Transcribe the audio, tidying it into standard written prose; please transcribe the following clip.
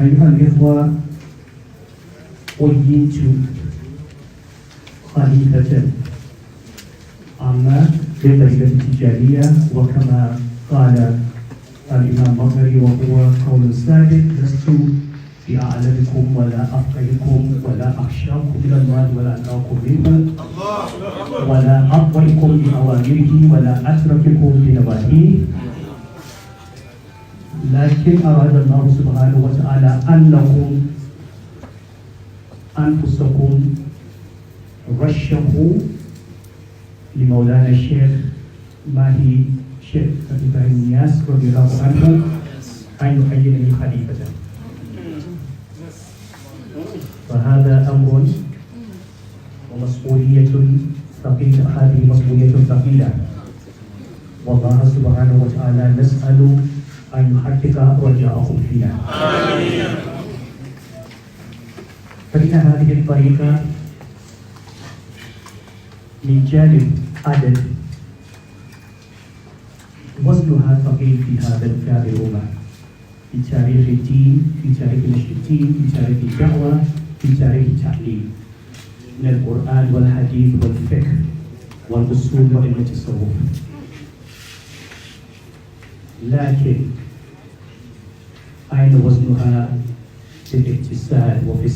أيها الإخوة، أينت خليفة عامة للطريقة التجارية، وكما قال الإمام مغري وهو قول ثابت: لست بأعلمكم ولا أفقهكم ولا أخشاكم من الله ولا أتقاكم منه ولا أطوعكم بأوامره ولا أترككم بنواهيه، لكن أراد الله سبحانه وتعالى أنكم أنفسكم رشحوا لمولانا الشيخ ماهي شيخ إبراهيم نياس رضي الله عنه أن يعينني خليفة. فهذا أمر ومسؤولية ثقيلة، هذه مسؤولية ثقيلة، والله سبحانه وتعالى نسأل أن يحقق رجاءهم فينا. فإن هذه الطريقة من جانب عدد وزنها ثقيل في هذه الأمة، في تاريخ الدين، في تاريخ نشر الدين، في تاريخ الدعوة، في تاريخ التعليم من القرآن والحديث والفقه والأصول وعلم التصوف. لكن أين وزنها في الاقتصاد وفي